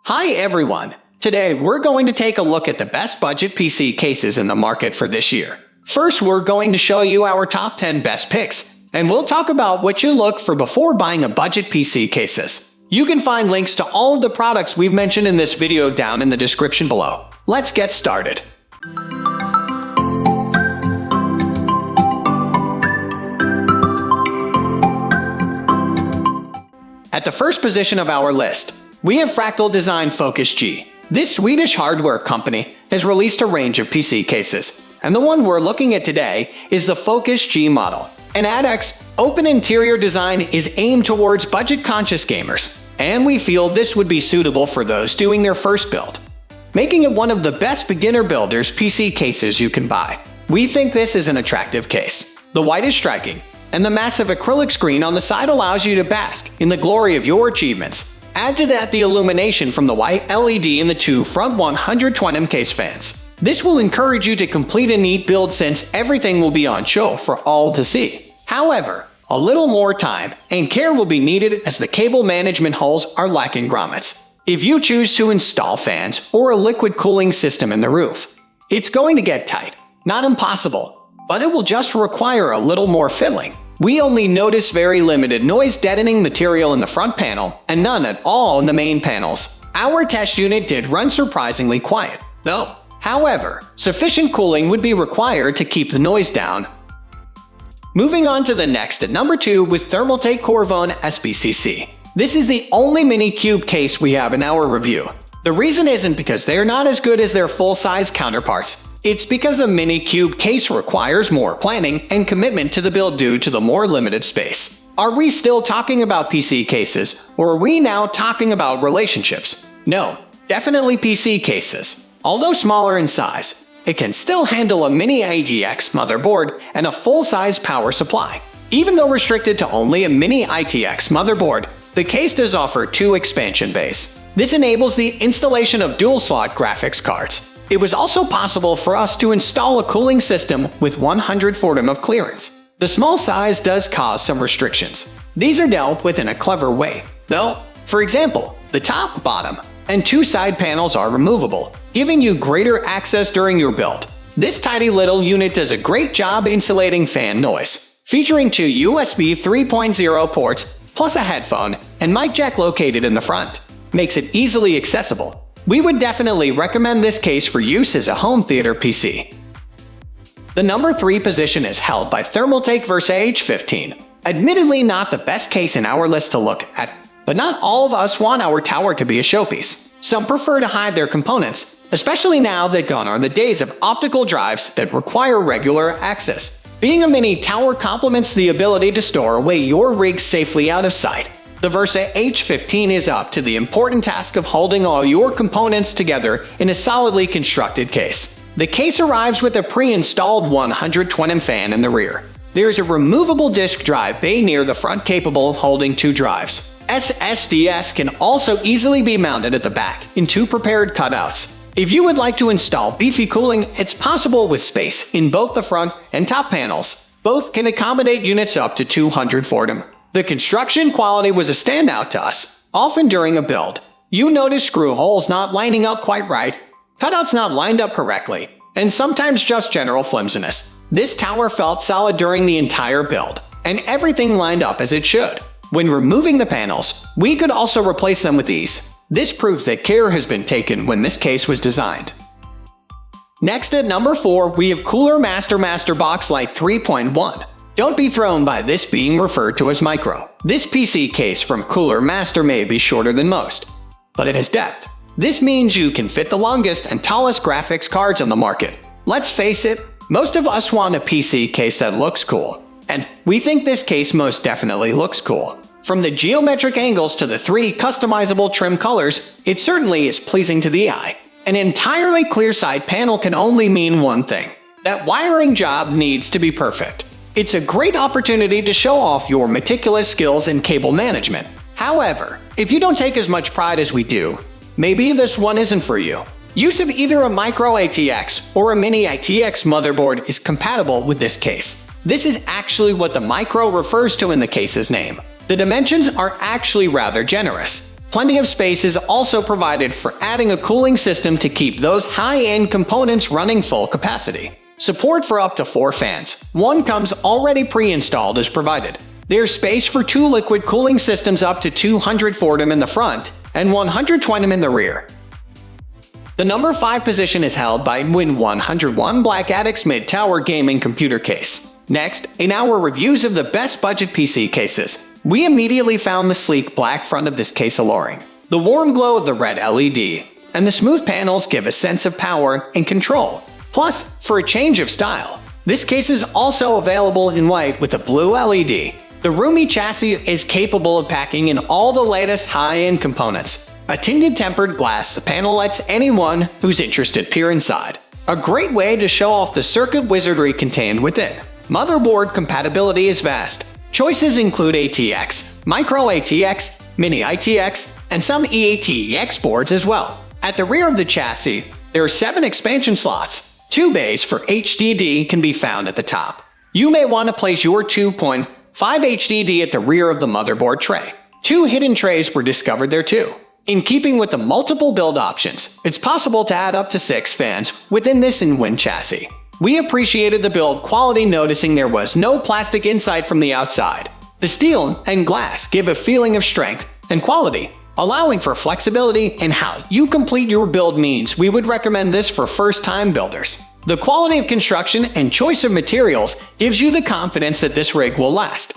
Hi everyone! Today we're going to take a look at the best budget PC cases in the market for this year. First, we're going to show you our top 10 best picks, and we'll talk about what you look for before buying a budget PC cases. You can find links to all of the products we've mentioned in this video down in the description below. Let's get started. At the first position of our list, we have Fractal Design Focus G. This Swedish hardware company has released a range of PC cases, and the one we're looking at today is the Focus G model. An Addicts open interior design is aimed towards budget-conscious gamers, and we feel this would be suitable for those doing their first build, making it one of the best beginner builders PC cases you can buy. We think this is an attractive case. The white is striking, and the massive acrylic screen on the side allows you to bask in the glory of your achievements. Add to that the illumination from the white LED in the two front 120mm case fans. This will encourage you to complete a neat build since everything will be on show for all to see. However, a little more time and care will be needed as the cable management holes are lacking grommets. If you choose to install fans or a liquid cooling system in the roof, it's going to get tight. Not impossible, but it will just require a little more fiddling. We only notice very limited noise-deadening material in the front panel and none at all in the main panels. Our test unit did run surprisingly quiet, though. However, sufficient cooling would be required to keep the noise down. Moving on to the next at number 2 with Thermaltake Corvon SBCC. This is the only mini cube case we have in our review. The reason isn't because they're not as good as their full-size counterparts. It's because a mini cube case requires more planning and commitment to the build due to the more limited space. Are we still talking about PC cases, or are we now talking about relationships? No, definitely PC cases. Although smaller in size, it can still handle a mini ITX motherboard and a full-size power supply. Even though restricted to only a mini ITX motherboard, the case does offer 2 expansion bays. This enables the installation of dual-slot graphics cards. It was also possible for us to install a cooling system with 140mm of clearance. The small size does cause some restrictions. These are dealt with in a clever way, though. For example, the top, bottom, and 2 side panels are removable, giving you greater access during your build. This tiny little unit does a great job insulating fan noise, featuring 2 USB 3.0 ports, plus a headphone and mic jack located in the front. Makes it easily accessible. We would definitely recommend this case for use as a home theater PC. The number 3 position is held by Thermaltake Versa H15. Admittedly not the best case in our list to look at, but not all of us want our tower to be a showpiece. Some prefer to hide their components, especially now that gone are the days of optical drives that require regular access. Being a mini tower complements the ability to store away your rig safely out of sight. The Versa H15 is up to the important task of holding all your components together in a solidly constructed case. The case arrives with a pre-installed 120mm fan in the rear. There is a removable disk drive bay near the front capable of holding 2 drives. SSDs can also easily be mounted at the back in 2 prepared cutouts. If you would like to install beefy cooling, it's possible with space in both the front and top panels. Both can accommodate units up to 240mm. The construction quality was a standout to us. Often during a build, you notice screw holes not lining up quite right, cutouts not lined up correctly, and sometimes just general flimsiness. This tower felt solid during the entire build, and everything lined up as it should. When removing the panels, we could also replace them with ease. This proves that care has been taken when this case was designed. Next at number 4, we have Cougar MasterBox Lite 3.1. Don't be thrown by this being referred to as micro. This PC case from Cougar Master may be shorter than most, but it has depth. This means you can fit the longest and tallest graphics cards on the market. Let's face it, most of us want a PC case that looks cool, and we think this case most definitely looks cool. From the geometric angles to the 3 customizable trim colors, it certainly is pleasing to the eye. An entirely clear side panel can only mean one thing: that wiring job needs to be perfect. It's a great opportunity to show off your meticulous skills in cable management. However, if you don't take as much pride as we do, maybe this one isn't for you. Use of either a micro ATX or a mini ITX motherboard is compatible with this case. This is actually what the micro refers to in the case's name. The dimensions are actually rather generous. Plenty of space is also provided for adding a cooling system to keep those high-end components running full capacity. Support for up to 4 fans. One comes already pre-installed is provided. There's space for 2 liquid cooling systems up to 240 in the front and 120 in the rear. The number 5 position is held by Win101 Black Addicts MidTower gaming computer case. Next, in our reviews of the best budget PC cases, we immediately found the sleek black front of this case alluring. The warm glow of the red LED and the smooth panels give a sense of power and control. Plus, for a change of style, this case is also available in white with a blue LED. The roomy chassis is capable of packing in all the latest high-end components. A tinted tempered glass, the panel lets anyone who's interested peer inside. A great way to show off the circuit wizardry contained within. Motherboard compatibility is vast. Choices include ATX, Micro ATX, Mini ITX, and some eATX boards as well. At the rear of the chassis, there are 7 expansion slots. 2 bays for HDD can be found at the top. You may want to place your 2.5 HDD at the rear of the motherboard tray. 2 hidden trays were discovered there too. In keeping with the multiple build options, it's possible to add up to 6 fans within this in-win chassis. We appreciated the build quality, noticing there was no plastic inside from the outside. The steel and glass give a feeling of strength and quality, allowing for flexibility in how you complete your build means we would recommend this for first-time builders. The quality of construction and choice of materials gives you the confidence that this rig will last.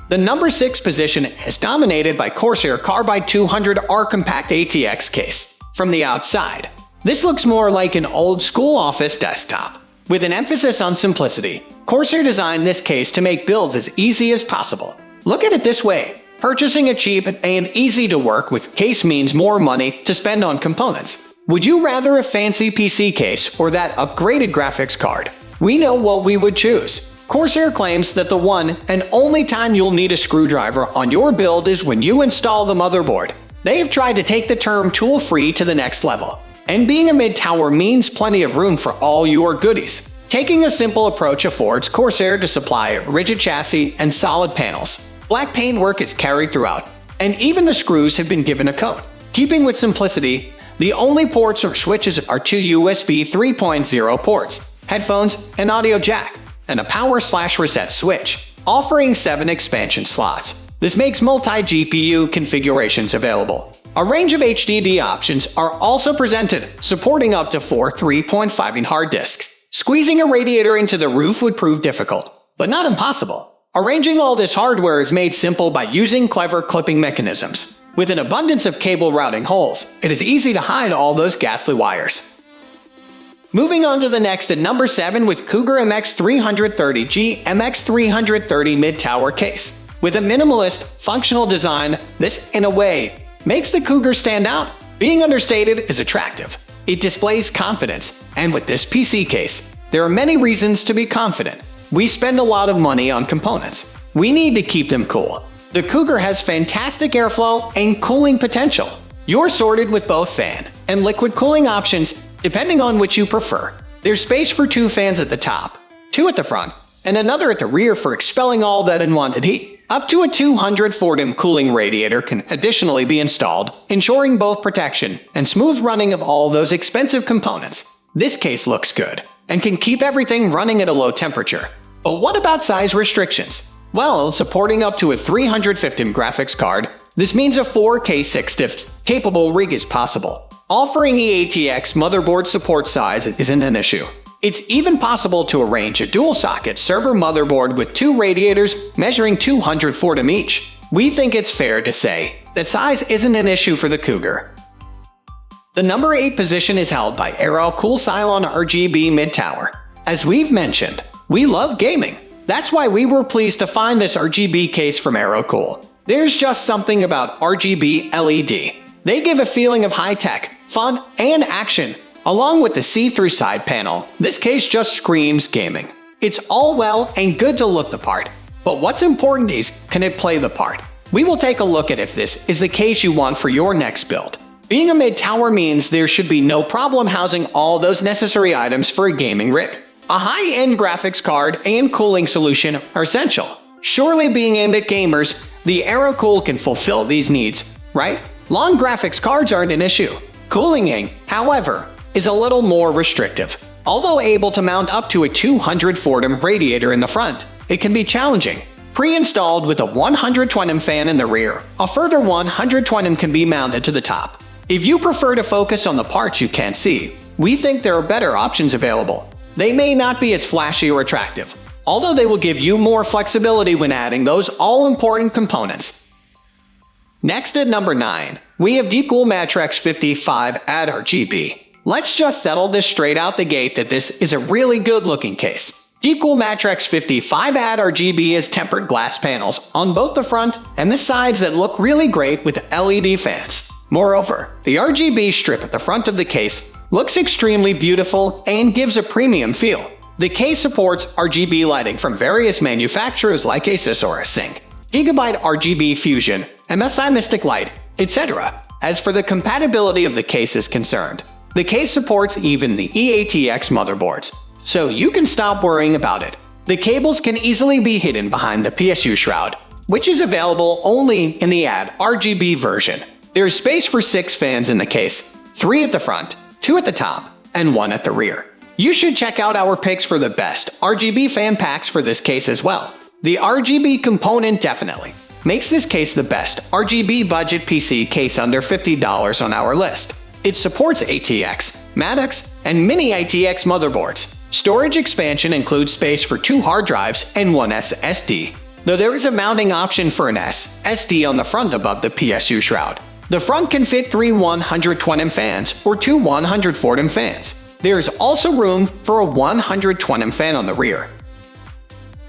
The number 6 position is dominated by Corsair Carbide 200 RCompact ATX case. From the outside, this looks more like an old-school office desktop. With an emphasis on simplicity, Corsair designed this case to make builds as easy as possible. Look at it this way. Purchasing a cheap and easy-to-work with case means more money to spend on components. Would you rather a fancy PC case or that upgraded graphics card? We know what we would choose. Corsair claims that the one and only time you'll need a screwdriver on your build is when you install the motherboard. They have tried to take the term tool-free to the next level. And being a mid-tower means plenty of room for all your goodies. Taking a simple approach affords Corsair to supply a rigid chassis and solid panels. Black paintwork is carried throughout, and even the screws have been given a coat. Keeping with simplicity, the only ports or switches are 2 USB 3.0 ports, headphones, an audio jack, and a power/reset switch, offering 7 expansion slots. This makes multi-GPU configurations available. A range of HDD options are also presented, supporting up to 4 3.5-inch hard disks. Squeezing a radiator into the roof would prove difficult, but not impossible. Arranging all this hardware is made simple by using clever clipping mechanisms. With an abundance of cable routing holes, it is easy to hide all those ghastly wires. Moving on to the next at number 7 with Cougar MX330G MX330 mid-tower case. With a minimalist, functional design, this, in a way, makes the Cougar stand out. Being understated is attractive. It displays confidence, and with this PC case, there are many reasons to be confident. We spend a lot of money on components. We need to keep them cool. The Cougar has fantastic airflow and cooling potential. You're sorted with both fan and liquid cooling options, depending on which you prefer. There's space for 2 fans at the top, 2 at the front, and another at the rear for expelling all that unwanted heat. Up to a 240 cooling radiator can additionally be installed, ensuring both protection and smooth running of all those expensive components. This case looks good and can keep everything running at a low temperature. But what about size restrictions? Well, supporting up to a 350 graphics card, this means a 4K 6-diff capable rig is possible. Offering eATX motherboard support size isn't an issue. It's even possible to arrange a dual-socket server motherboard with 2 radiators measuring 240 each. We think it's fair to say that size isn't an issue for the Cougar. The number 8 position is held by AeroCool Cylon RGB mid-tower. As we've mentioned, we love gaming. That's why we were pleased to find this RGB case from AeroCool. There's just something about RGB LED. They give a feeling of high-tech, fun, and action. Along with the see-through side panel, this case just screams gaming. It's all well and good to look the part, but what's important is, can it play the part? We will take a look at if this is the case you want for your next build. Being a mid-tower means there should be no problem housing all those necessary items for a gaming rig. A high-end graphics card and cooling solution are essential. Surely being aimed at gamers, the AeroCool can fulfill these needs. right? Long graphics cards aren't an issue. Cooling, however, is a little more restrictive. Although able to mount up to a 240 radiator in the front, it can be challenging. Pre-installed with a 120 fan in the rear, a further 120 can be mounted to the top. If you prefer to focus on the parts you can't see, we think there are better options available. They may not be as flashy or attractive, although they will give you more flexibility when adding those all-important components. Next at number 9, we have Deepcool Matrix 55 Add-rgb. Let's just settle this straight out the gate that this is a really good-looking case. Deepcool Matrix 55 Add-rgb has tempered glass panels on both the front and the sides that look really great with LED fans. Moreover, the RGB strip at the front of the case looks extremely beautiful and gives a premium feel. The case supports RGB lighting from various manufacturers like Asus or Sync, Gigabyte RGB Fusion, MSI Mystic Light, etc. As for the compatibility of the case is concerned, the case supports even the ATX motherboards, so you can stop worrying about it. The cables can easily be hidden behind the PSU shroud, which is available only in the Add-rgb version. There is space for 6 fans in the case, 3 at the front, 2 at the top, and 1 at the rear. You should check out our picks for the best RGB fan packs for this case as well. The RGB component definitely makes this case the best RGB budget PC case under $50 on our list. It supports ATX, Matrexx, and mini ATX motherboards. Storage expansion includes space for 2 hard drives and 1 SSD, though there is a mounting option for an SSD on the front above the PSU shroud. The front can fit 3 120 fans or 2 140 fans. There is also room for a 120 fan on the rear.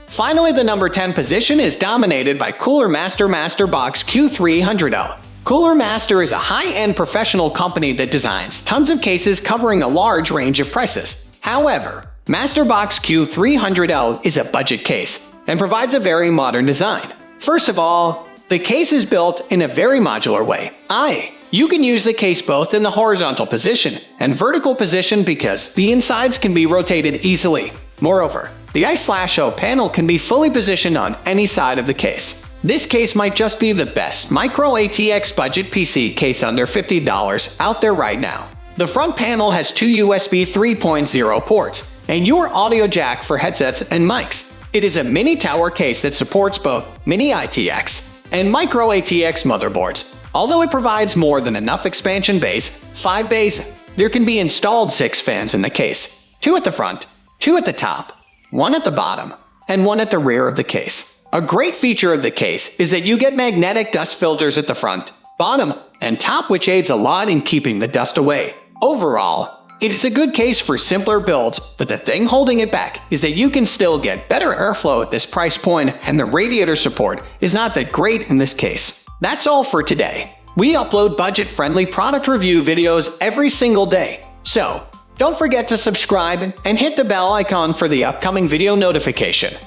Finally, the number 10 position is dominated by Cooler Master MasterBox Q300L. Cooler Master is a high-end professional company that designs tons of cases covering a large range of prices. However, MasterBox Q300L is a budget case and provides a very modern design. First of all, the case is built in a very modular way. You can use the case both in the horizontal position and vertical position because the insides can be rotated easily. Moreover, the I/O panel can be fully positioned on any side of the case. This case might just be the best micro ATX budget PC case under $50 out there right now. The front panel has 2 USB 3.0 ports and your audio jack for headsets and mics. It is a MidTower case that supports both mini ATX and micro ATX motherboards. Although it provides more than enough expansion bays, 5 bays, there can be installed 6 fans in the case. 2 at the front, 2 at the top, 1 at the bottom, and 1 at the rear of the case. A great feature of the case is that you get magnetic dust filters at the front, bottom, and top, which aids a lot in keeping the dust away. Overall, it is a good case for simpler builds, but the thing holding it back is that you can still get better airflow at this price point, and the radiator support is not that great in this case. That's all for today. We upload budget-friendly product review videos every single day, so don't forget to subscribe and hit the bell icon for the upcoming video notification.